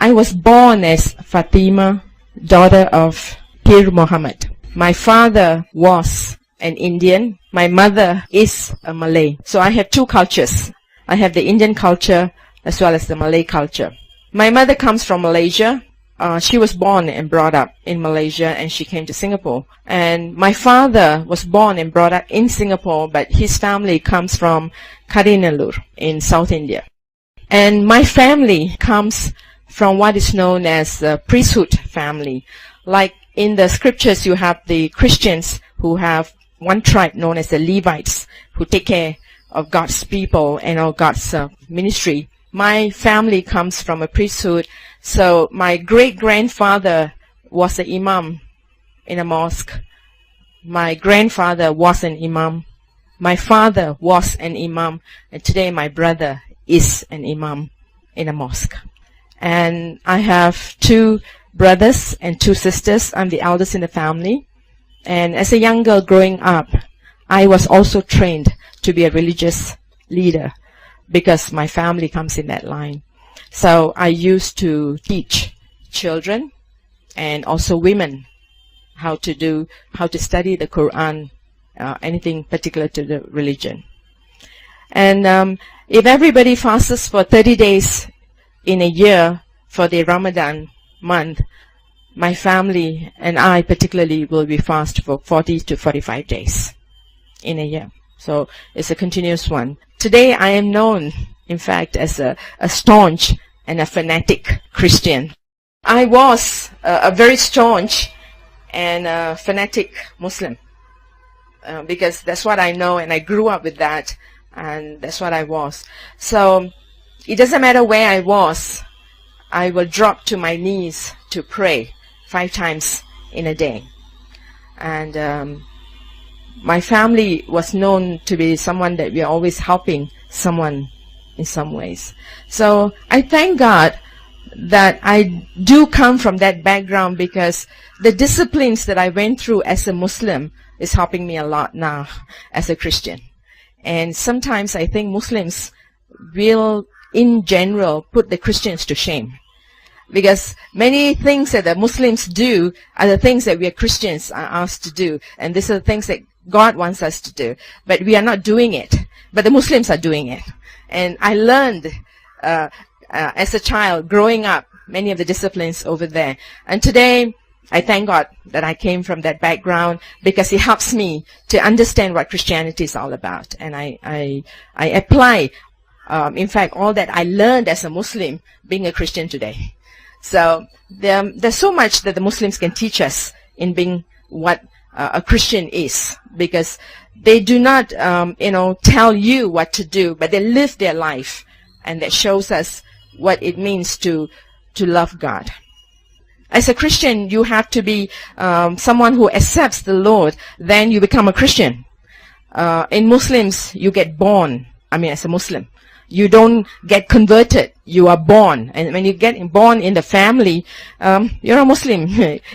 I was born as Fatima, daughter of Pir Muhammad. My father was an Indian. My mother is a Malay. So I have two cultures. I have the Indian culture as well as the Malay culture. My mother comes from Malaysia. She was born and brought up in Malaysia, and she came to Singapore. And my father was born and brought up in Singapore, but his family comes from Kadinalur in South India. And my family comes from what is known as the priesthood family. Like in the scriptures, you have the Christians who have one tribe known as the Levites, who take care of God's people and of God's ministry. My family comes from a priesthood. So my great-grandfather was an Imam in a mosque. My grandfather was an Imam. My father was an Imam. And today my brother is an Imam in a mosque. And I have two brothers and two sisters. I'm the eldest in the family. And as a young girl growing up, I was also trained to be a religious leader because my family comes in that line. So I used to teach children and also women how to study the Quran, anything particular to the religion. And if everybody fasts for 30 days in a year for the Ramadan month, my family and I particularly will be fast for 40 to 45 days in a year. So it's a continuous one. Today I am known, in fact, as a staunch and a fanatic Christian. I was a very staunch and fanatic Muslim because that's what I know, and I grew up with that, and that's what I was. So it doesn't matter where I was, I will drop to my knees to pray 5 times in a day. And my family was known to be someone that we are always helping someone in some ways. So I thank God that I do come from that background, because the disciplines that I went through as a Muslim is helping me a lot now as a Christian. And sometimes I think Muslims will, in general, put the Christians to shame, because many things that the Muslims do are the things that we Christians are asked to do, and these are the things that God wants us to do, but we are not doing it, but the Muslims are doing it. And I learned as a child growing up many of the disciplines over there, and today I thank God that I came from that background, because it helps me to understand what Christianity is all about. And I apply in fact all that I learned as a Muslim being a Christian today. So there's so much that the Muslims can teach us in being what a Christian is, because they do not tell you what to do, but they live their life, and that shows us what it means to love God. As a Christian, you have to be someone who accepts the Lord, then you become a Christian. In Muslims, you get born. As a Muslim, you don't get converted. You are born. And when you get born in the family, you're a Muslim.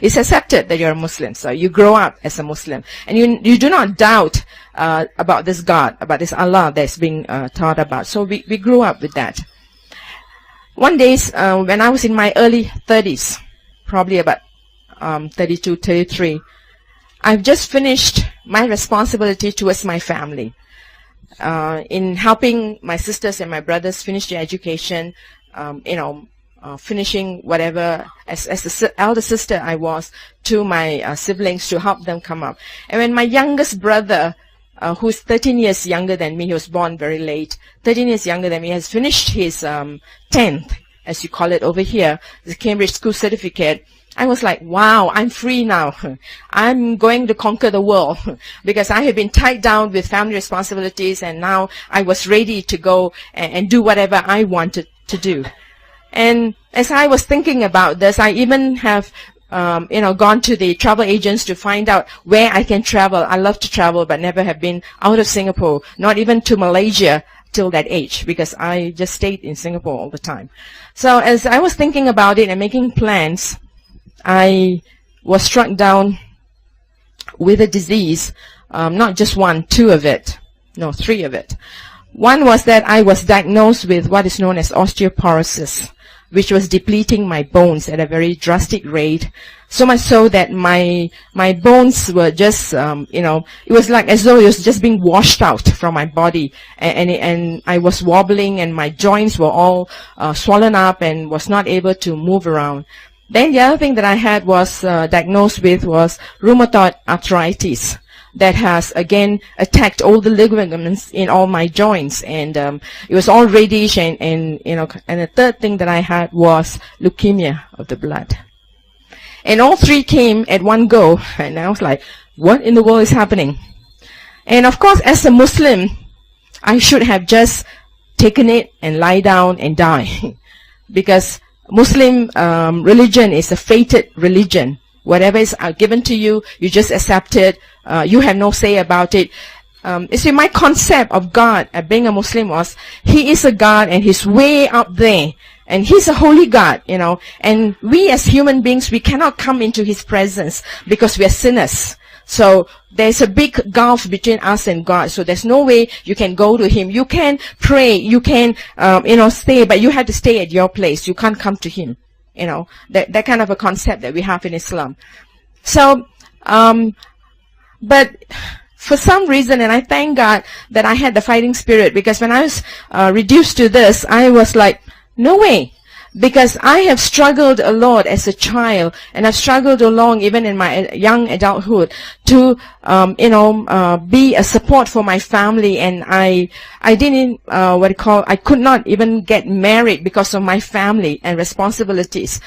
It's accepted that you're a Muslim. So you grow up as a Muslim. And you do not doubt about this God, about this Allah that's being taught about. So we grew up with that. One day, when I was in my early 30s, probably about 32, 33, I've just finished my responsibility towards my family. In helping my sisters and my brothers finish their education, finishing whatever, as the elder sister I was to my siblings, to help them come up. And when my youngest brother, who's 13 years younger than me, he was born very late, 13 years younger than me, has finished his 10th, as you call it over here, the Cambridge School Certificate, I was like, wow, I'm free now. I'm going to conquer the world, because I had been tied down with family responsibilities, and now I was ready to go and do whatever I wanted to do. And as I was thinking about this, I even have gone to the travel agents to find out where I can travel. I love to travel, but never have been out of Singapore, not even to Malaysia till that age, because I just stayed in Singapore all the time. So as I was thinking about it and making plans, I was struck down with a disease, not just one, 2 of it, no, 3 of it. One was that I was diagnosed with what is known as osteoporosis. which was depleting my bones at a very drastic rate. So much so that my bones were just, it was like as though it was just being washed out from my body. And I was wobbling, and my joints were all swollen up and was not able to move around. Then the other thing that I had was diagnosed with was rheumatoid arthritis that has again attacked all the ligaments in all my joints, and it was all reddish, and the third thing that I had was leukemia of the blood. And all three came at one go, and I was like, what in the world is happening? And of course, as a Muslim, I should have just taken it and lie down and die. Because Muslim religion is a fated religion. Whatever is given to you, you just accept it. You have no say about it. You see, my concept of God, being a Muslim, was He is a God and He's way up there. And He's a holy God, And we as human beings, we cannot come into His presence because we are sinners. So there's a big gulf between us and God. So there's no way you can go to Him. You can pray, you can, stay, but you have to stay at your place. You can't come to Him. That kind of a concept that we have in Islam. So, but for some reason, and I thank God that I had the fighting spirit, because when I was reduced to this, I was like, no way. Because I have struggled a lot as a child, and I've struggled along even in my young adulthood to, be a support for my family. And I didn't, I could not even get married because of my family and responsibilities.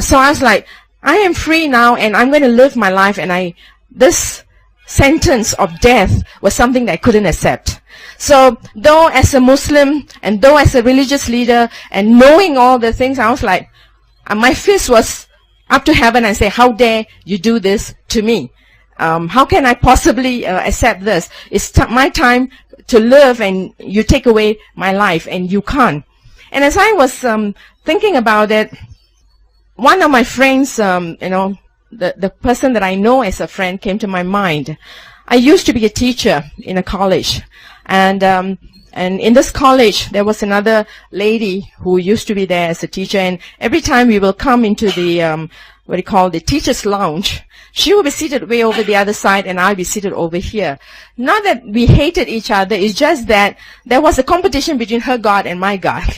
So I was like, I am free now, and I'm going to live my life. And this sentence of death was something that I couldn't accept. So, though as a Muslim, and though as a religious leader, and knowing all the things, I was like, my fist was up to heaven and say, how dare you do this to me? How can I possibly accept this? It's my time to live, and you take away my life, and you can't. And as I was thinking about it, one of my friends, the person that I know as a friend came to my mind. I used to be a teacher in a college. And in this college, there was another lady who used to be there as a teacher. And every time we will come into the, the teacher's lounge, she will be seated way over the other side, and I'll be seated over here. Not that we hated each other, it's just that there was a competition between her God and my God.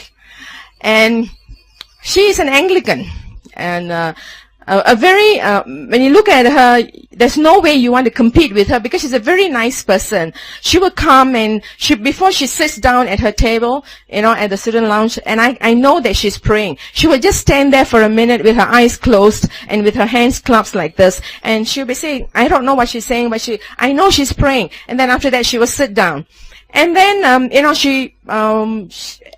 And she is an Anglican. And when you look at her, there's no way you want to compete with her, because she's a very nice person. She will come, and before she sits down at her table, at the student lounge, and I know that she's praying. She will just stand there for a minute with her eyes closed and with her hands clasped like this, and she'll be saying, I don't know what she's saying, but I know she's praying. And then after that, she will sit down. And then,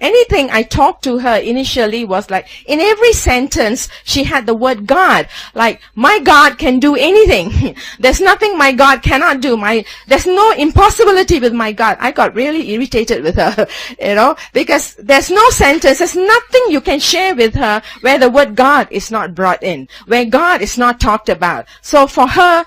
anything I talked to her initially was like, in every sentence, she had the word God. Like, my God can do anything. There's nothing my God cannot do. There's no impossibility with my God. I got really irritated with her, because there's no sentence, there's nothing you can share with her where the word God is not brought in, where God is not talked about. So for her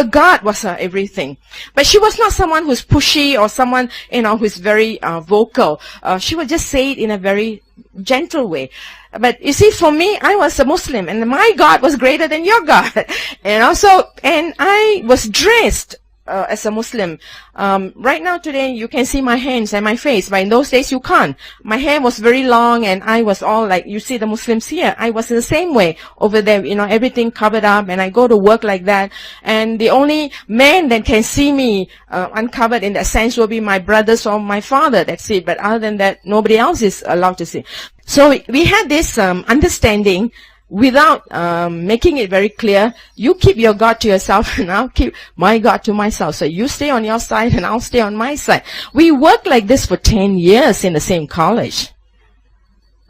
God was her everything. But she was not someone who's pushy or someone, who's very vocal. She would just say it in a very gentle way. But you see, for me, I was a Muslim, and my God was greater than your God. And I was dressed as a Muslim. Right now today, you can see my hands and my face, but in those days you can't. My hair was very long, and I was all like, you see the Muslims here. I was in the same way over there, everything covered up, and I go to work like that. And the only man that can see me uncovered in that sense will be my brothers or my father. That's it. But other than that, nobody else is allowed to see. So we had this understanding. Without making it very clear, you keep your God to yourself, and I'll keep my God to myself. So you stay on your side, and I'll stay on my side. We worked like this for 10 years in the same college.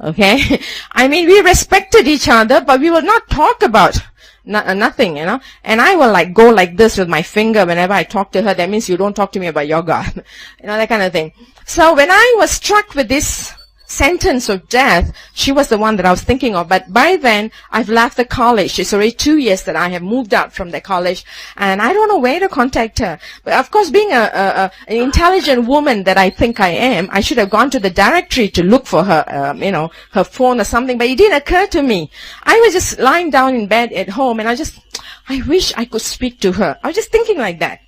Okay? I mean, we respected each other, but we will not talk about nothing, And I will go like this with my finger whenever I talk to her. That means you don't talk to me about your God. That kind of thing. So when I was struck with this sentence of death, she was the one that I was thinking of. But by then, I've left the college. It's already 2 years that I have moved out from the college, and I don't know where to contact her. But of course, being an intelligent woman that I think I am, I should have gone to the directory to look for her, her phone or something. But it didn't occur to me. I was just lying down in bed at home, and I wish I could speak to her. I was just thinking like that.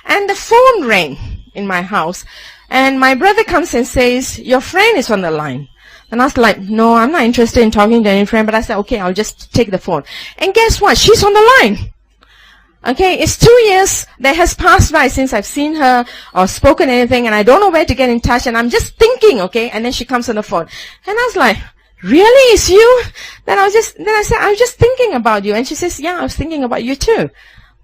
And the phone rang in my house. And my brother comes and says, your friend is on the line. And I was like, no, I'm not interested in talking to any friend. But I said, okay, I'll just take the phone. And guess what? She's on the line. Okay, it's 2 years that has passed by since I've seen her or spoken anything. And I don't know where to get in touch. And I'm just thinking, okay. And then she comes on the phone. And I was like, really? It's you? Then I said, I was just thinking about you. And she says, yeah, I was thinking about you too.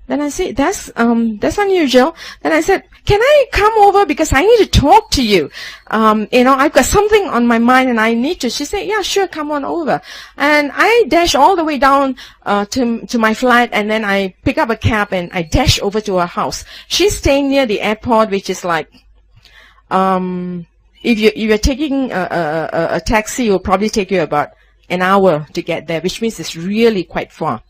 Then I said, that's unusual. Then I said, can I come over because I need to talk to you? I've got something on my mind and I need to. She said, yeah, sure, come on over. And I dash all the way down to my flat, and then I pick up a cab and I dash over to her house. She's staying near the airport, which is like, if you're taking a taxi, it will probably take you about an hour to get there, which means it's really quite far.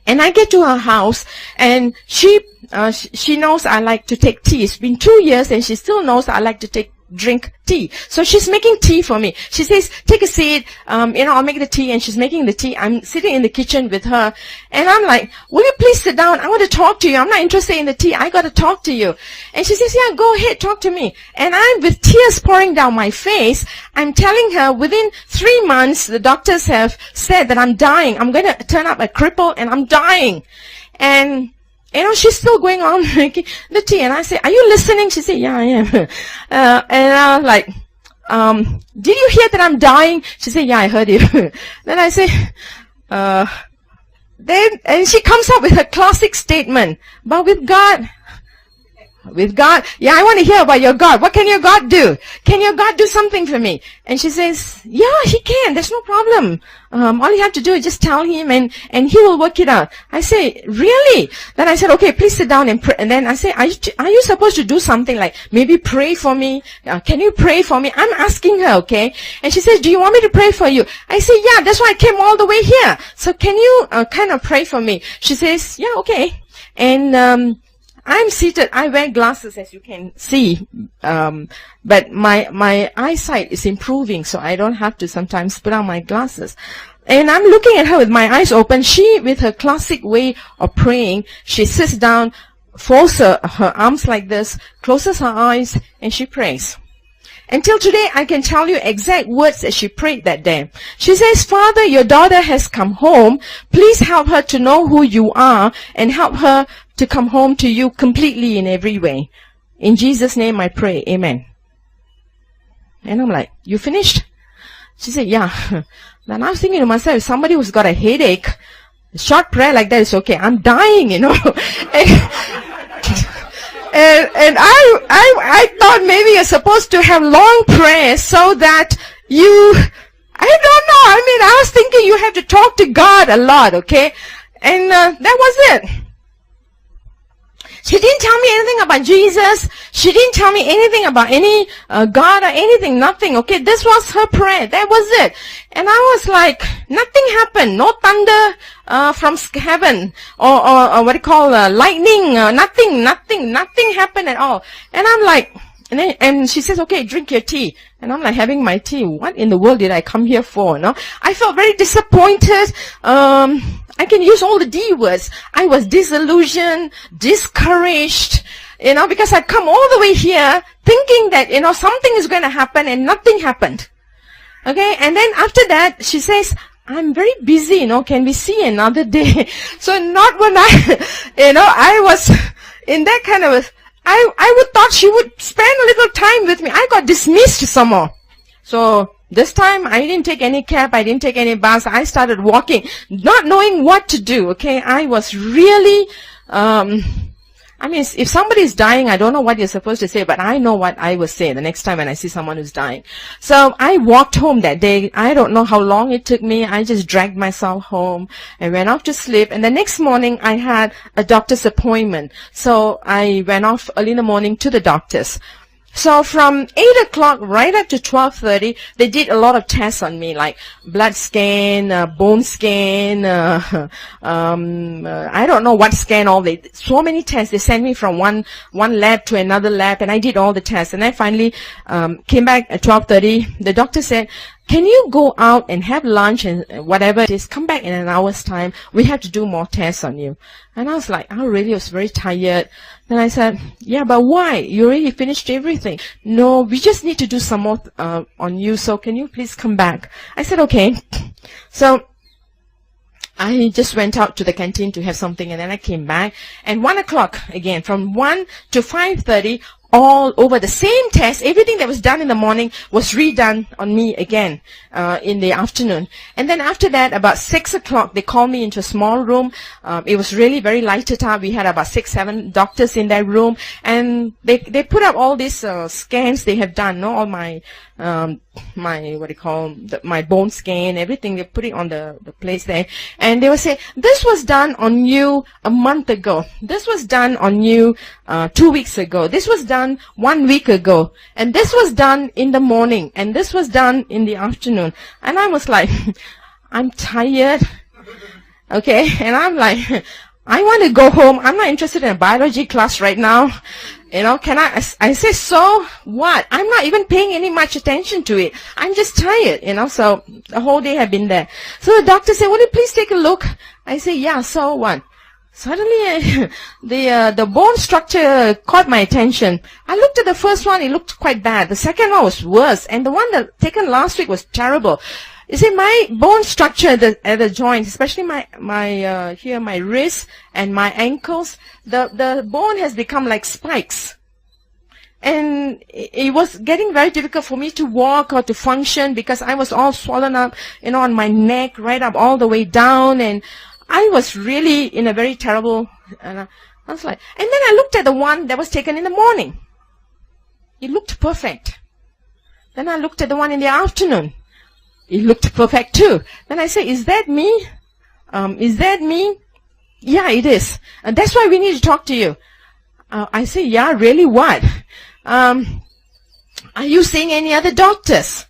And I get to her house, and she knows I like to take tea. It's been 2 years, and she still knows I like to drink tea. So she's making tea for me. She says, take a seat, I'll make the tea, and she's making the tea. I'm sitting in the kitchen with her, and I'm like, will you please sit down? I want to talk to you. I'm not interested in the tea. I got to talk to you. And she says, yeah, go ahead, talk to me. And I'm with tears pouring down my face. I'm telling her within 3 months, the doctors have said that I'm dying. I'm going to turn up a cripple, and I'm dying. And she's still going on making the tea. And I say, are you listening? She said, yeah, I am. And I was like, did you hear that I'm dying? She said, yeah, I heard you. Then I say, and she comes up with her classic statement, but with God, yeah, I want to hear about your God. What can your God do? Can your God do something for me? And she says, yeah, he can. There's no problem. All you have to do is just tell him and he will work it out. I say, really? Then I said, okay, please sit down and pray. And then I say, are you supposed to do something like maybe pray for me? Can you pray for me? I'm asking her, okay? And she says, do you want me to pray for you? I say, yeah, that's why I came all the way here. So can you kind of pray for me? She says, yeah, okay. And I'm seated. I wear glasses, as you can see, but my eyesight is improving, so I don't have to sometimes put on my glasses. And I'm looking at her with my eyes open. She, with her classic way of praying, she sits down, folds her arms like this, closes her eyes, and she prays. Until today, I can tell you exact words that she prayed that day. She says, Father, your daughter has come home. Please help her to know who you are and help her to come home to you completely in every way. In Jesus' name I pray. Amen. And I'm like, you finished? She said, yeah. Then I was thinking to myself, somebody who's got a headache, a short prayer like that is okay. I'm dying, And I thought maybe you're supposed to have long prayers so that I don't know. I was thinking you have to talk to God a lot, okay? And that was it. She didn't tell me anything about Jesus. She didn't tell me anything about any God or anything, nothing, okay? This was her prayer. That was it. And I was like, nothing happened. No thunder from heaven or what do you call lightning. Nothing happened at all. And I'm like, and she says, okay, drink your tea. And I'm like having my tea. What in the world did I come here for? No? I felt very disappointed. I can use all the D words. I was disillusioned, discouraged, because I'd come all the way here thinking that, something is going to happen, and nothing happened. Okay. And then after that, she says, I'm very busy, can we see another day? So not when I was in that kind of I would thought she would spend a little time with me. I got dismissed some more. So this time I didn't take any cab. I didn't take any bus. I started walking, not knowing what to do. Okay. I was really, if somebody is dying, I don't know what you're supposed to say, but I know what I will say the next time when I see someone who's dying. So I walked home that day. I don't know how long it took me. I just dragged myself home and went off to sleep. And the next morning I had a doctor's appointment. So I went off early in the morning to the doctor's. So from 8 o'clock right up to 12:30, they did a lot of tests on me, like blood scan, bone scan, I don't know what scan, so many tests. They sent me from one lab to another lab, and I did all the tests. And I finally came back at 12:30. The doctor said, can you go out and have lunch and whatever it is, come back in an hour's time. We have to do more tests on you. And I was like, I really was very tired. Then I said, yeah, but why? You already finished everything. No, we just need to do some more on you, so can you please come back? I said, okay. So I just went out to the canteen to have something, and then I came back. And 1 o'clock again, from 1 to 5:30, all over the same test, everything that was done in the morning was redone on me again in the afternoon. And then after that, about 6 o'clock, they called me into a small room. It was really very lighted up. We had about 6, 7 doctors in that room, and they put up all these scans they have done, all my my bone scan, everything. They put it on the place there, and they would say, this was done on you a month ago, this was done on you 2 weeks ago, this was done 1 week ago, and this was done in the morning, and this was done in the afternoon. And I was like, I'm tired, okay, and I'm like, I want to go home. I'm not interested in a biology class right now. Can I say, so what? I'm not even paying any much attention to it. I'm just tired, so the whole day I've been there. So the doctor said, will you please take a look? I say, yeah, so what? Suddenly, the bone structure caught my attention. I looked at the first one, it looked quite bad. The second one was worse, and the one that taken last week was terrible. You see, my bone structure at the joints, especially my here, my wrists and my ankles, the bone has become like spikes. And it was getting very difficult for me to walk or to function because I was all swollen up, on my neck, right up all the way down, and I was really in a very terrible, I was like, and then I looked at the one that was taken in the morning. It looked perfect. Then I looked at the one in the afternoon. It looked perfect too. Then I say, is that me? Is that me? Yeah, it is. And that's why we need to talk to you. I say, yeah, really, what? Are you seeing any other doctors?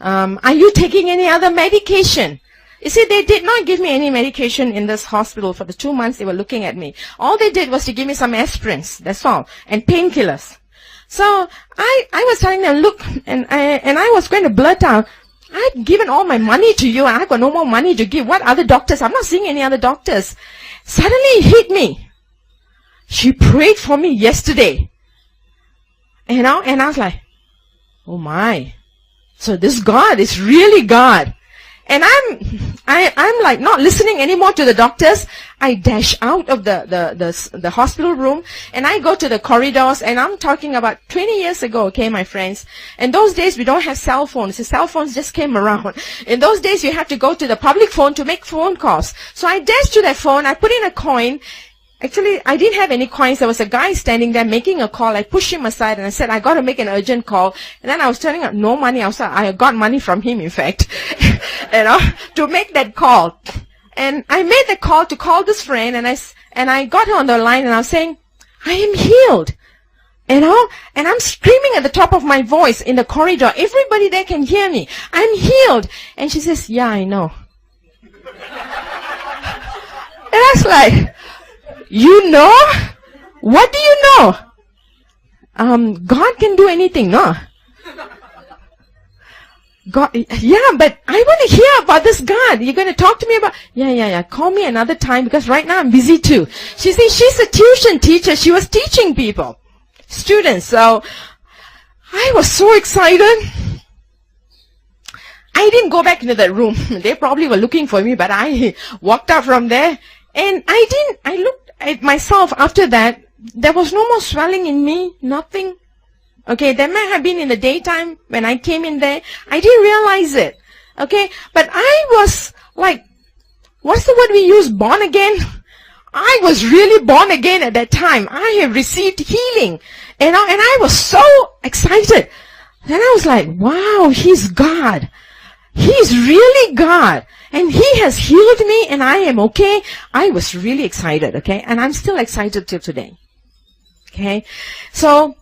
Are you taking any other medication? You see, they did not give me any medication in this hospital for the 2 months they were looking at me. All they did was to give me some aspirins, that's all, and painkillers. So I was telling them, look, and I was going to blurt out, I've given all my money to you, and I've got no more money to give. What other doctors? I'm not seeing any other doctors. Suddenly it hit me. She prayed for me yesterday. And I was like, oh my. So this God is really God. And I'm like not listening anymore to the doctors. I dash out of the hospital room, and I go to the corridors, and I'm talking about 20 years ago, okay, my friends. In those days, we don't have cell phones. The cell phones just came around. In those days, you have to go to the public phone to make phone calls. So I dashed to that phone, I put in a coin. Actually, I didn't have any coins. There was a guy standing there making a call. I pushed him aside and I said, I got to make an urgent call. And then I was turning up no money outside. I got money from him, in fact, to make that call. And I made the call to call this friend, and I got her on the line, and I was saying, I am healed. And I'm screaming at the top of my voice in the corridor. Everybody there can hear me. I'm healed. And she says, yeah, I know. And I was like, you know? What do you know? God can do anything, no? God, yeah, but I want to hear about this God. You're going to talk to me about, yeah. Call me another time because right now I'm busy too. She says she's a tuition teacher. She was teaching people, students. So I was so excited. I didn't go back into that room. They probably were looking for me, but I walked out from there, and I looked at myself after that. There was no more swelling in me, nothing. Okay, there might have been in the daytime when I came in there. I didn't realize it. Okay, but I was like, what's the word we use? Born again? I was really born again at that time. I have received healing. And I was so excited. Then I was like, wow, he's God. He's really God. And he has healed me and I am okay. I was really excited, okay? And I'm still excited till today. Okay? So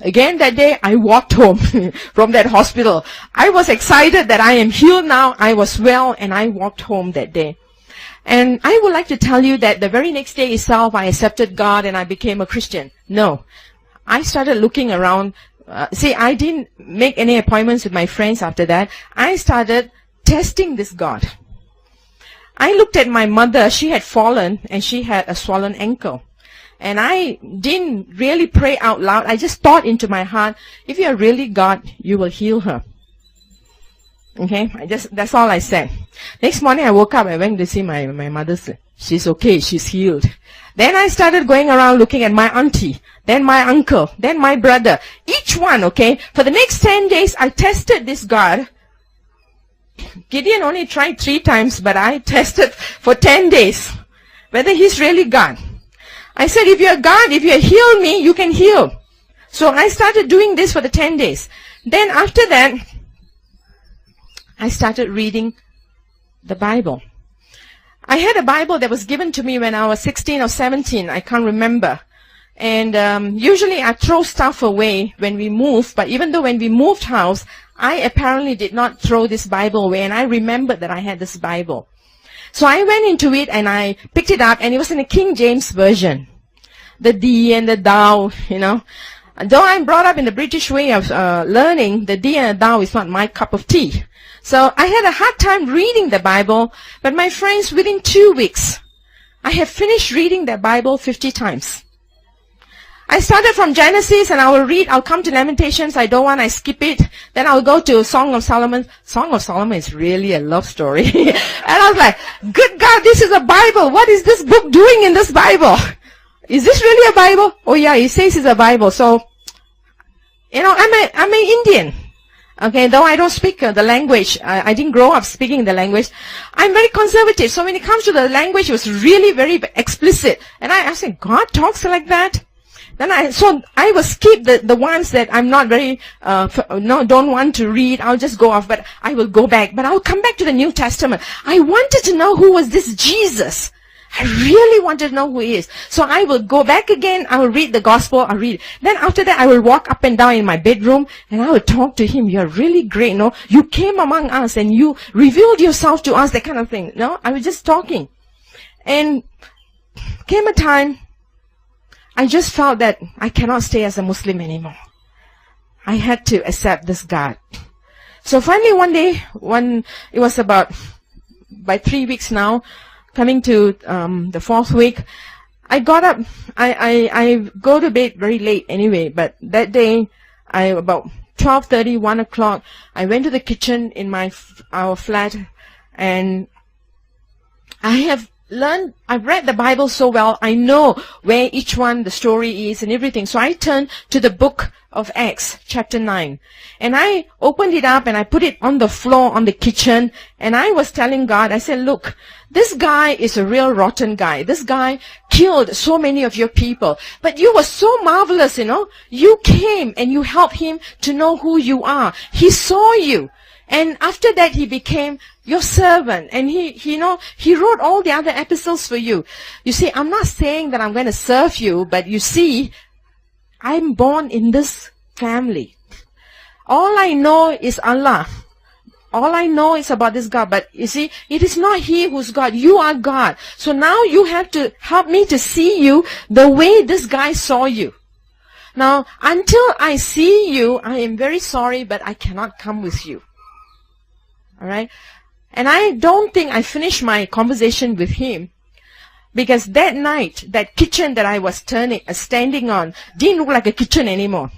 Again that day, I walked home from that hospital. I was excited that I am healed now. I was well, and I walked home that day. And I would like to tell you that the very next day itself, I accepted God and I became a Christian. No. I started looking around. I didn't make any appointments with my friends after that. I started testing this God. I looked at my mother. She had fallen and she had a swollen ankle. And I didn't really pray out loud. I just thought into my heart, if you are really God, you will heal her. Okay, that's all I said. Next morning I woke up, I went to see my mother. She's okay, she's healed. Then I started going around looking at my auntie, then my uncle, then my brother. Each one, okay, for the next 10 days I tested this God. Gideon only tried 3 times, but I tested for 10 days whether he's really God. I said, if you're God, if you heal me, you can heal. So I started doing this for the 10 days. Then after that, I started reading the Bible. I had a Bible that was given to me when I was 16 or 17. I can't remember. And usually I throw stuff away when we move. But even though when we moved house, I apparently did not throw this Bible away. And I remembered that I had this Bible. So I went into it and I picked it up. And it was in a King James version. The thee and the thou, you know. Though I'm brought up in the British way of learning, the thee and the thou is not my cup of tea. So I had a hard time reading the Bible, but my friends, within 2 weeks, I have finished reading the Bible 50 times. I started from Genesis and I will read, I'll come to Lamentations, I don't want, I skip it. Then I'll go to Song of Solomon. Song of Solomon is really a love story. And I was like, good God, this is a Bible. What is this book doing in this Bible? Is this really a Bible? Oh yeah, it says it's a Bible. So, you know, I'm an Indian. Okay, though I don't speak the language, I didn't grow up speaking the language. I'm very conservative, so when it comes to the language, it was really very explicit. And I said, God talks like that? Then I will skip the ones that I'm not very, don't want to read. I'll just go off, but I will go back. But I'll come back to the New Testament. I wanted to know who was this Jesus. I really wanted to know who he is. So I will go back again. I will read the gospel. I'll read. Then after that, I will walk up and down in my bedroom and I will talk to him. You're really great. No, you came among us and you revealed yourself to us, that kind of thing. No, I was just talking. And came a time, I just felt that I cannot stay as a Muslim anymore. I had to accept this God. So finally one day, it was about, by 3 weeks now, coming to the 4th week, I got up. I go to bed very late anyway, but that day, about 12:30, 1 o'clock, I went to the kitchen in our flat, and I've read the Bible so well, I know where each one, the story is and everything. So I turned to the book of Acts, chapter 9. And I opened it up and I put it on the floor on the kitchen. And I was telling God, I said, look, this guy is a real rotten guy. This guy killed so many of your people. But you were so marvelous, you know. You came and you helped him to know who you are. He saw you. And after that, he became your servant. And he wrote all the other epistles for you. You see, I'm not saying that I'm going to serve you, but you see, I'm born in this family. All I know is Allah. All I know is about this God. But you see, it is not he who's God. You are God. So now you have to help me to see you the way this guy saw you. Now, until I see you, I am very sorry, but I cannot come with you. Alright? And I don't think I finished my conversation with him, because that night, that kitchen that I was standing on didn't look like a kitchen anymore.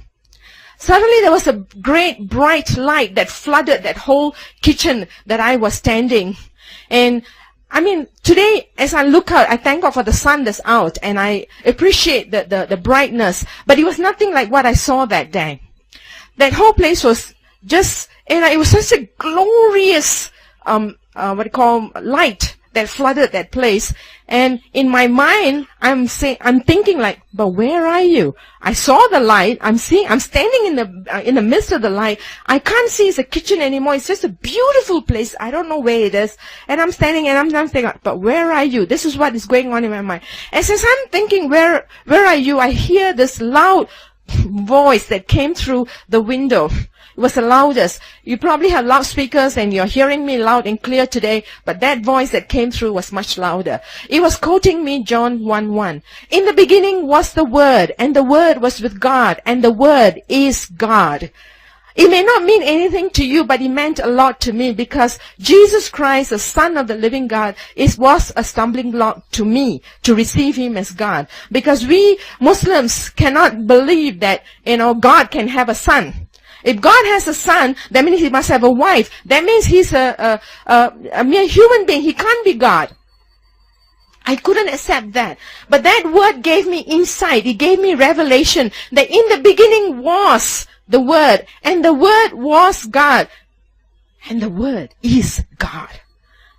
Suddenly there was a great bright light that flooded that whole kitchen that I was standing. And I mean, today as I look out, I thank God for the sun that's out, and I appreciate the brightness. But it was nothing like what I saw that day. That whole place was just, and it was such a glorious, light that flooded that place. And in my mind, I'm thinking like, but where are you? I saw the light. I'm standing in the midst of the light. I can't see it's a kitchen anymore. It's just a beautiful place. I don't know where it is. And I'm standing and I'm thinking, but where are you? This is what is going on in my mind. And since I'm thinking, where are you? I hear this loud voice that came through the window. It was the loudest. You probably have loudspeakers and you're hearing me loud and clear today, but that voice that came through was much louder. It was quoting me John 1:1. In the beginning was the Word, and the Word was with God, and the Word is God. It may not mean anything to you, but it meant a lot to me, because Jesus Christ, the Son of the living God, was a stumbling block to me to receive Him as God. Because we Muslims cannot believe that, God can have a son. If God has a son, that means He must have a wife. That means He's a mere human being. He can't be God. I couldn't accept that. But that word gave me insight. It gave me revelation that in the beginning was the Word, and the Word was God, and the Word is God.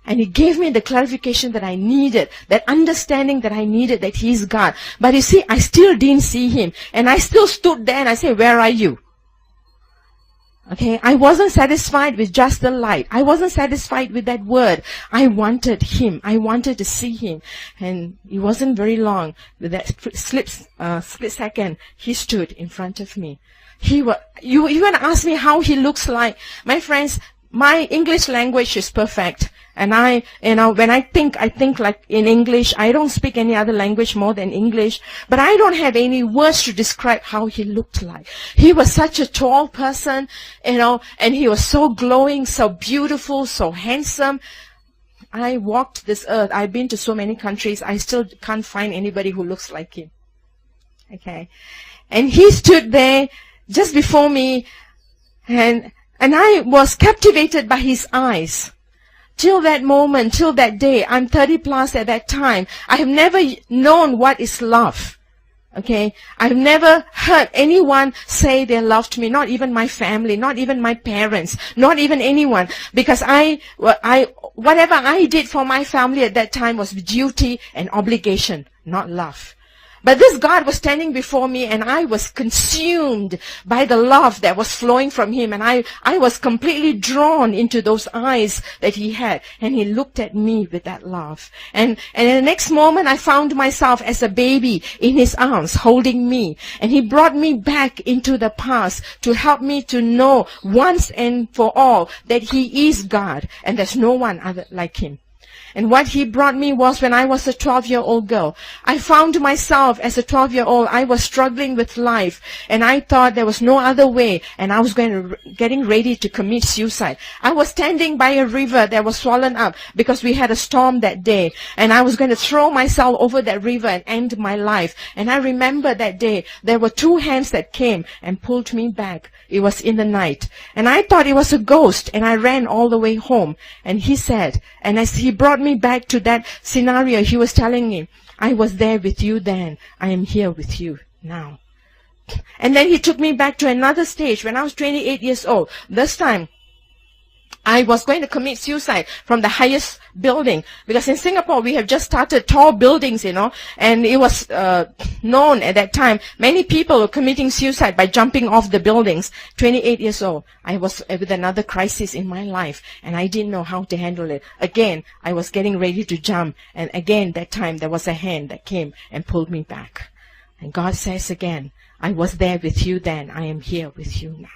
And it gave me the clarification that I needed, that understanding that I needed, that He is God. But you see, I still didn't see Him. And I still stood there and I said, where are you? Okay, I wasn't satisfied with just the light. I wasn't satisfied with that word. I wanted Him. I wanted to see Him. And it wasn't very long. With that split second, He stood in front of me. You want to ask me how He looks like? My friends, my English language is perfect. And when I think like in English. I don't speak any other language more than English. But I don't have any words to describe how He looked like. He was such a tall person, and He was so glowing, so beautiful, so handsome. I walked this earth. I've been to so many countries. I still can't find anybody who looks like Him. Okay. And He stood there just before me, and I was captivated by His eyes. Till that moment, till that day, I'm 30 plus at that time. I have never known what is love. Okay? I've never heard anyone say they loved me, not even my family, not even my parents, not even anyone. Because whatever I did for my family at that time was duty and obligation, not love. But this God was standing before me, and I was consumed by the love that was flowing from Him. And I was completely drawn into those eyes that He had. And He looked at me with that love. And in the next moment, I found myself as a baby in His arms, holding me. And He brought me back into the past to help me to know once and for all that He is God. And there's no one other like Him. And what He brought me was when I was a 12-year-old girl. I found myself as a 12-year-old. I was struggling with life. And I thought there was no other way. And I was getting ready to commit suicide. I was standing by a river that was swollen up because we had a storm that day. And I was going to throw myself over that river and end my life. And I remember that day, there were two hands that came and pulled me back. It was in the night. And I thought it was a ghost. And I ran all the way home. And He said, and as He brought me back to that scenario, He was telling me, I was there with you then. I am here with you now. And then He took me back to another stage when I was 28 years old. This time, I was going to commit suicide from the highest building. Because in Singapore, we have just started tall buildings, and it was known at that time. Many people were committing suicide by jumping off the buildings. 28 years old. I was with another crisis in my life, and I didn't know how to handle it. Again, I was getting ready to jump, and again, that time, there was a hand that came and pulled me back. And God says again, I was there with you then. I am here with you now.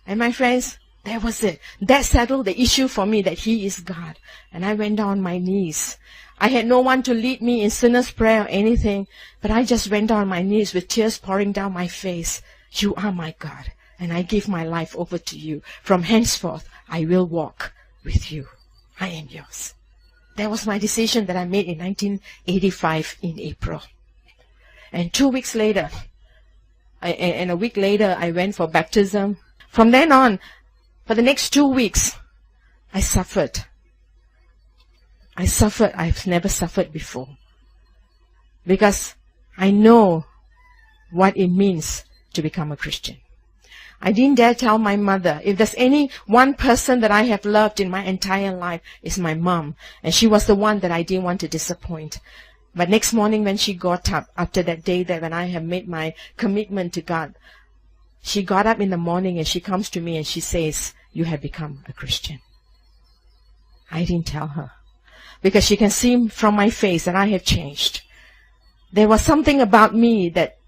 And my friends, that was it. That settled the issue for me that He is God. And I went down on my knees. I had no one to lead me in sinner's prayer or anything, but I just went down on my knees with tears pouring down my face. You are my God, and I give my life over to you. From henceforth, I will walk with you. I am yours. That was my decision that I made in 1985 in April. And 2 weeks later, and a week later, I went for baptism. From then on, for the next 2 weeks, I suffered. I've never suffered before. Because I know what it means to become a Christian. I didn't dare tell my mother. If there's any one person that I have loved in my entire life, it's my mom. And she was the one that I didn't want to disappoint. But next morning when she got up, after that day that when I have made my commitment to God, she got up in the morning and she comes to me and she says, you have become a Christian. I didn't tell her. Because she can see from my face that I have changed. There was something about me that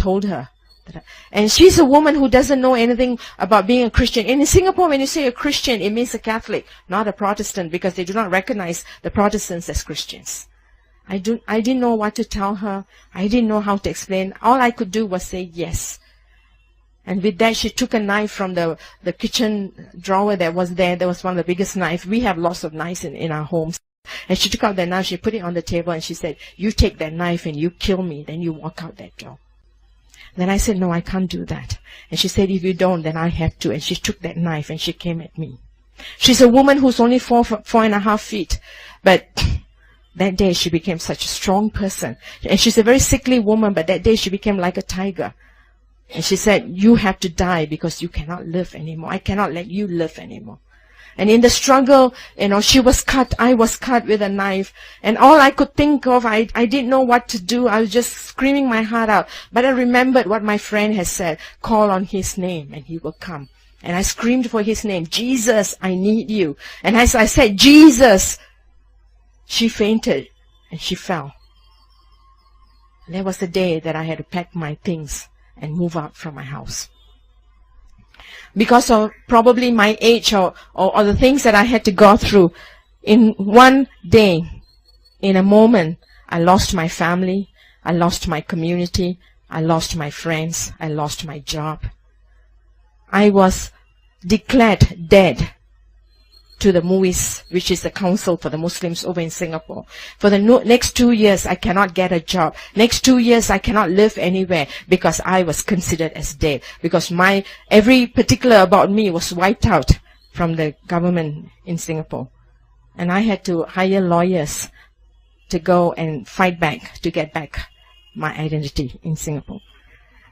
told her. And she's a woman who doesn't know anything about being a Christian. And in Singapore, when you say a Christian, it means a Catholic, not a Protestant, because they do not recognize the Protestants as Christians. I didn't know what to tell her. I didn't know how to explain. All I could do was say yes. And with that, she took a knife from the kitchen drawer that was there. There was one of the biggest knives. We have lots of knives in our homes. And she took out that knife, she put it on the table, and she said, "You take that knife and you kill me, then you walk out that door." Then I said, "No, I can't do that." And she said, "If you don't, then I have to." And she took that knife and she came at me. She's a woman who's only 4.5 feet. But that day she became such a strong person. And she's a very sickly woman, but that day she became like a tiger. And she said, "You have to die because you cannot live anymore. I cannot let you live anymore." And in the struggle, she was cut, I was cut with a knife. And all I could think of, I didn't know what to do. I was just screaming my heart out. But I remembered what my friend had said, "Call on his name and he will come." And I screamed for his name, "Jesus, I need you." And as I said, "Jesus," she fainted and she fell. And that was the day that I had to pack my things and move out from my house. Because of probably my age or the things that I had to go through, in one day, in a moment, I lost my family, I lost my community, I lost my friends, I lost my job. I was declared dead to the MUIS, which is the Council for the Muslims over in Singapore. For the next 2 years, I cannot get a job. Next 2 years, I cannot live anywhere because I was considered as dead. Because every particular about me was wiped out from the government in Singapore. And I had to hire lawyers to go and fight back, to get back my identity in Singapore.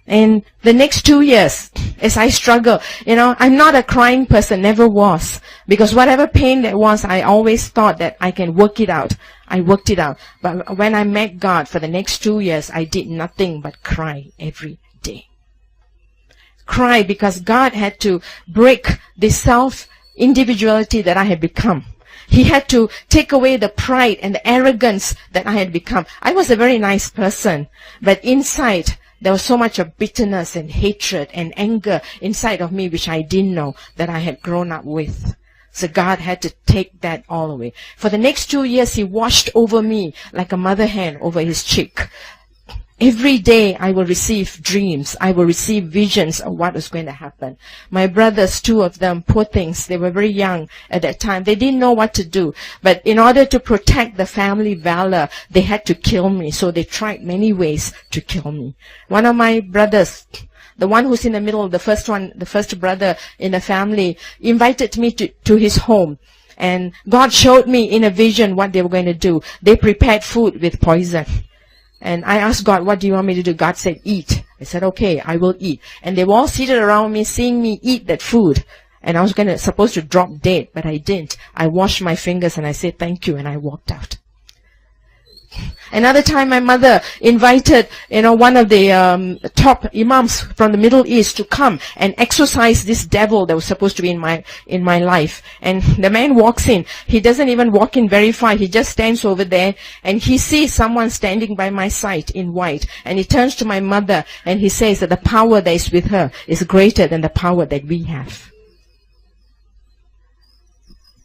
And the next 2 years, as I struggle, I'm not a crying person, never was. Because whatever pain there was, I always thought that I can work it out. I worked it out. But when I met God for the next 2 years, I did nothing but cry every day. Cry because God had to break the self-individuality that I had become. He had to take away the pride and the arrogance that I had become. I was a very nice person, but inside, there was so much of bitterness and hatred and anger inside of me, which I didn't know that I had grown up with. So God had to take that all away. For the next 2 years, He watched over me like a mother hen over his chick. Every day I will receive dreams. I will receive visions of what was going to happen. My brothers, 2 of them, poor things, they were very young at that time. They didn't know what to do. But in order to protect the family valor, they had to kill me. So they tried many ways to kill me. One of my brothers, the one who's in the middle, the first brother in the family, invited me to his home. And God showed me in a vision what they were going to do. They prepared food with poison. And I asked God, "What do you want me to do?" God said, "Eat." I said, "Okay, I will eat." And they were all seated around me, seeing me eat that food. And I was supposed to drop dead, but I didn't. I washed my fingers and I said, "Thank you," and I walked out. Another time, my mother invited, one of the top imams from the Middle East to come and exorcise this devil that was supposed to be in my life. And the man walks in. He doesn't even walk in very far. He just stands over there, and he sees someone standing by my side in white. And he turns to my mother, and he says that the power that is with her is greater than the power that we have.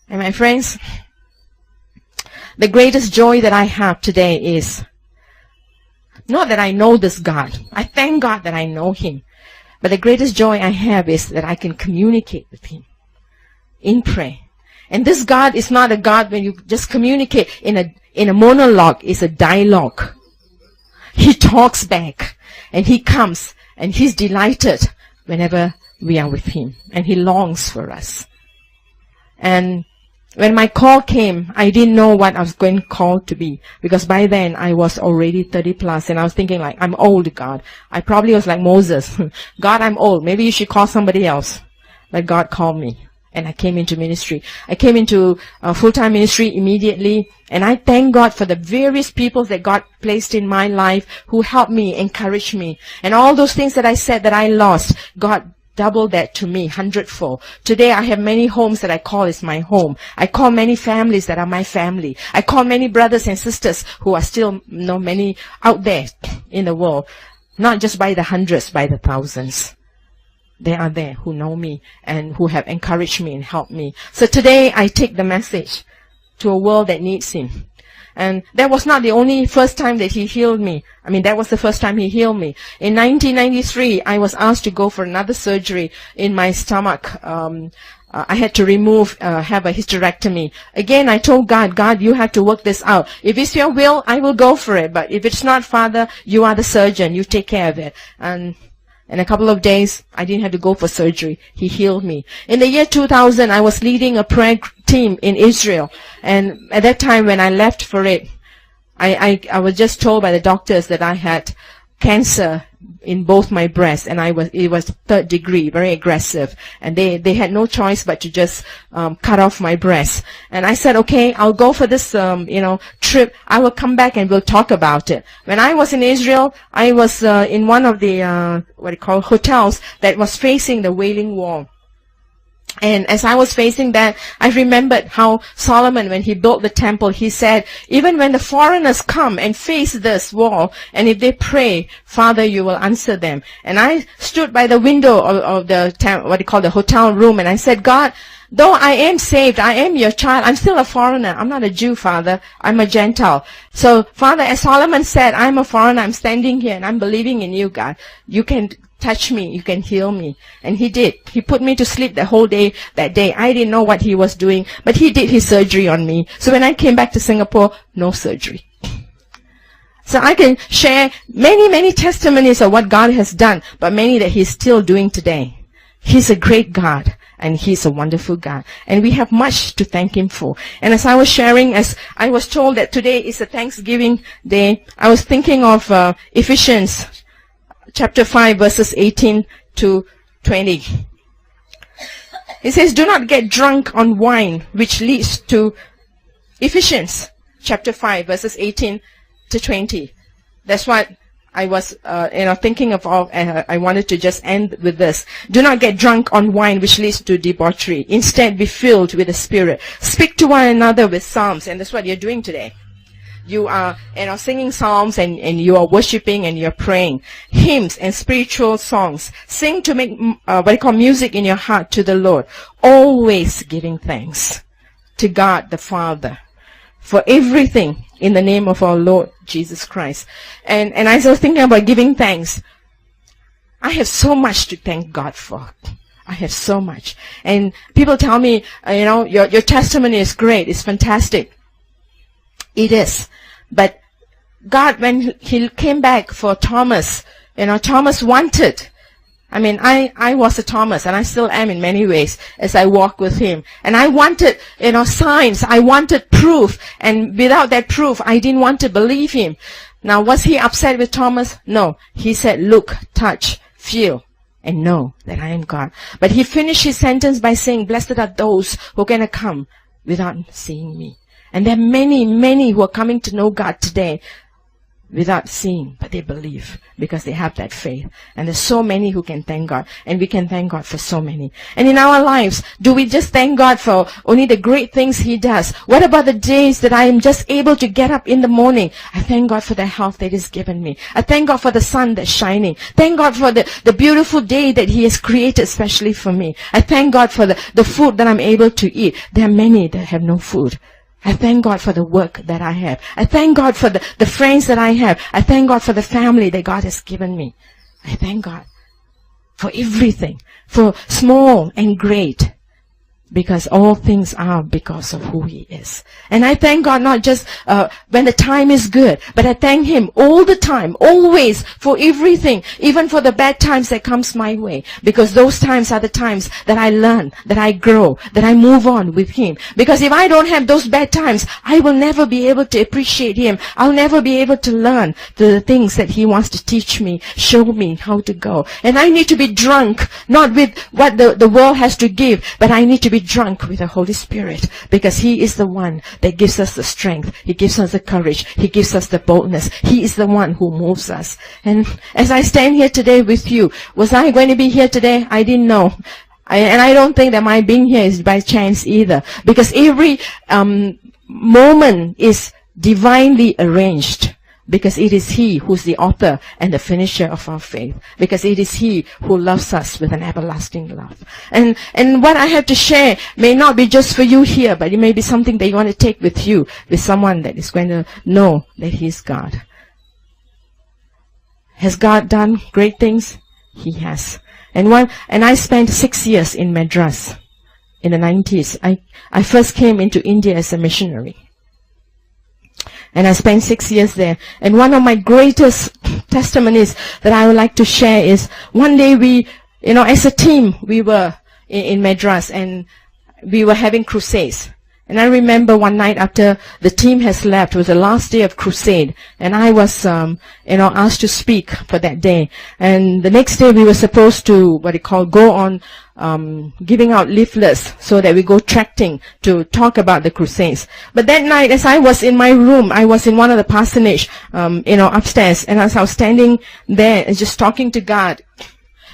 And my friends, the greatest joy that I have today is not that I know this God. I thank God that I know Him. But the greatest joy I have is that I can communicate with Him in prayer. And this God is not a God when you just communicate in a monologue. It's a dialogue. He talks back, and He comes, and He's delighted whenever we are with Him. And He longs for us. And when my call came, I didn't know what I was going to call to be, because by then I was already 30 plus, and I was thinking like, I'm old, God. I probably was like Moses. God, I'm old. Maybe you should call somebody else. But God called me, and I came into ministry. I came into full-time ministry immediately, and I thank God for the various people that God placed in my life who helped me, encouraged me. And all those things that I said that I lost, God double that to me, 100-fold. Today I have many homes that I call is my home. I call many families that are my family. I call many brothers and sisters who are still, many out there in the world. Not just by the hundreds, by the thousands. They are there who know me and who have encouraged me and helped me. So today I take the message to a world that needs him. And that was not the only first time that he healed me. I mean, that was the first time he healed me. In 1993, I was asked to go for another surgery in my stomach. I had to have a hysterectomy. Again, I told God, God, you have to work this out. If it's your will, I will go for it. But if it's not, Father, you are the surgeon. You take care of it. And in a couple of days, I didn't have to go for surgery. He healed me. In the year 2000, I was leading a prayer team in Israel. And at that time, when I left for it, I was just told by the doctors that I had cancer in both my breasts, and it was 3rd degree, very aggressive, and they had no choice but to just cut off my breast. And I said, okay, I'll go for this trip. I will come back and we'll talk about it. When I was in Israel, I was in one of the hotels that was facing the Wailing Wall. And as I was facing that, I remembered how Solomon, when he built the temple, he said, even when the foreigners come and face this wall, and if they pray, Father, you will answer them. And I stood by the window of the the hotel room, and I said, God, though I am saved, I am your child, I'm still a foreigner. I'm not a Jew, Father. I'm a Gentile. So, Father, as Solomon said, I'm a foreigner. I'm standing here and I'm believing in you, God. You can touch me, you can heal me. And he did. He put me to sleep the whole day that day. I didn't know what he was doing, but he did his surgery on me. So when I came back to Singapore, no surgery. So I can share many, many testimonies of what God has done, but many that he's still doing today. He's a great God, and he's a wonderful God. And we have much to thank him for. And as I was sharing, as I was told that today is a Thanksgiving day, I was thinking of Ephesians chapter 5, verses 18 to 20. It says, do not get drunk on wine, which leads to Ephesians chapter 5, verses 18 to 20. That's what I was, thinking of. I wanted to just end with this. Do not get drunk on wine, which leads to debauchery. Instead, be filled with the Spirit. Speak to one another with psalms, and that's what you're doing today. You are, singing psalms, and you are worshiping, and you're praying. Hymns and spiritual songs. Sing to make, music in your heart to the Lord. Always giving thanks to God the Father for everything in the name of our Lord Jesus Christ. And as I was thinking about giving thanks, I have so much to thank God for. I have so much. And people tell me, your testimony is great. It's fantastic. It is. But God, when he came back for Thomas, Thomas wanted. I was a Thomas, and I still am in many ways as I walk with him. And I wanted, signs. I wanted proof. And without that proof, I didn't want to believe him. Now, was he upset with Thomas? No. He said, look, touch, feel, and know that I am God. But he finished his sentence by saying, blessed are those who are going to come without seeing me. And there are many, many who are coming to know God today without seeing, but they believe because they have that faith. And there's so many who can thank God, and we can thank God for so many. And in our lives, do we just thank God for only the great things he does? What about the days that I am just able to get up in the morning? I thank God for the health that he's given me. I thank God for the sun that's shining. Thank God for the beautiful day that he has created especially for me. I thank God for the food that I'm able to eat. There are many that have no food. I thank God for the work that I have. I thank God for the friends that I have. I thank God for the family that God has given me. I thank God for everything, for small and great, because all things are because of who he is. And I thank God not just when the time is good, but I thank him all the time, always, for everything, even for the bad times that comes my way, because those times are the times that I learn, that I grow, that I move on with him. Because if I don't have those bad times, I will never be able to appreciate him. I'll never be able to learn the things that he wants to teach me, show me how to go. And I need to be drunk, not with what the world has to give, but I need to be drunk with the Holy Spirit, because he is the one that gives us the strength. He gives us the courage. He gives us the boldness. He is the one who moves us. And as I stand here today with you, was I going to be here today? I didn't know. And I don't think that my being here is by chance either, because every moment is divinely arranged. Because it is He who's the author and the finisher of our faith. Because it is He who loves us with an everlasting love. And what I have to share may not be just for you here, but it may be something that you want to take with you, with someone that is going to know that He's God. Has God done great things? He has. And I spent 6 years in Madras in the 90s. I first came into India as a missionary. And I spent 6 years there. And one of my greatest testimonies that I would like to share is one day we, as a team, we were in Madras and we were having crusades. And I remember one night after the team has left, it was the last day of crusade, and I was, asked to speak for that day. And the next day we were supposed to, go on giving out leaflets so that we go tracting to talk about the crusades. But that night, as I was in my room, I was in one of the parsonage, upstairs, and as I was standing there and just talking to God,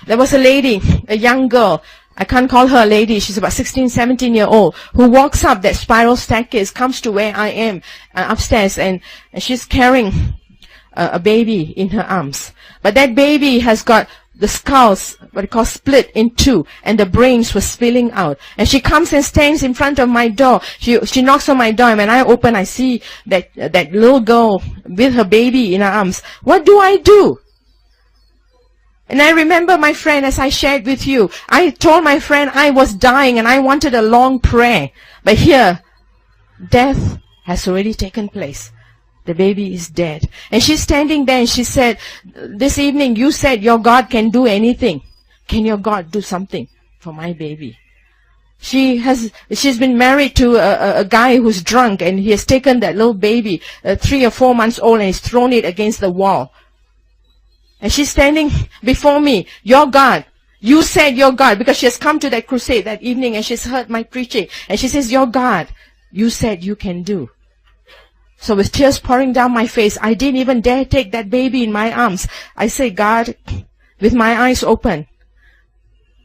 there was a lady, a young girl. I can't call her a lady. She's about 16, 17 years old, who walks up that spiral staircase, comes to where I am upstairs, and she's carrying a baby in her arms. But that baby has got the skulls, split in two, and the brains were spilling out. And she comes and stands in front of my door. She knocks on my door, and when I open, I see that little girl with her baby in her arms. What do I do? And I remember my friend, as I shared with you, I told my friend I was dying and I wanted a long prayer. But here, death has already taken place. The baby is dead. And she's standing there and she said, this evening you said your God can do anything. Can your God do something for my baby? She's been married to a guy who's drunk, and he has taken that little baby, 3 or 4 months old, and he's thrown it against the wall. And she's standing before me, your God. You said your God, because she has come to that crusade that evening and she's heard my preaching. And she says, your God, you said you can do. So with tears pouring down my face, I didn't even dare take that baby in my arms. I say, God, with my eyes open,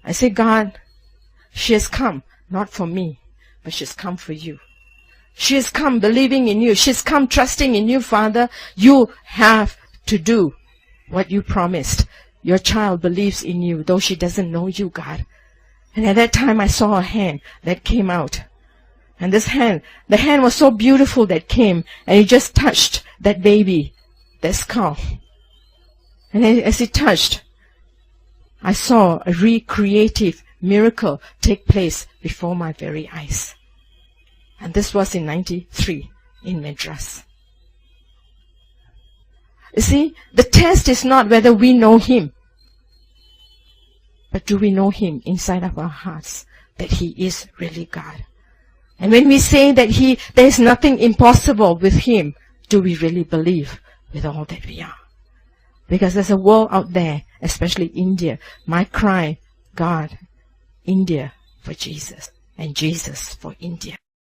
I say, God, she has come, not for me, but she's come for you. She has come believing in you. She's come trusting in you, Father. You have to do what you promised. Your child believes in you, though she doesn't know you, God. And at that time, I saw a hand that came out. And this hand, the hand was so beautiful that came, and it just touched that baby, that skull. And as it touched, I saw a recreative miracle take place before my very eyes. And this was in 93 in Madras. You see, the test is not whether we know Him, but do we know Him inside of our hearts, that He is really God. And when we say that there is nothing impossible with Him, do we really believe with all that we are? Because there's a world out there, especially India. My cry, God, India for Jesus, and Jesus for India.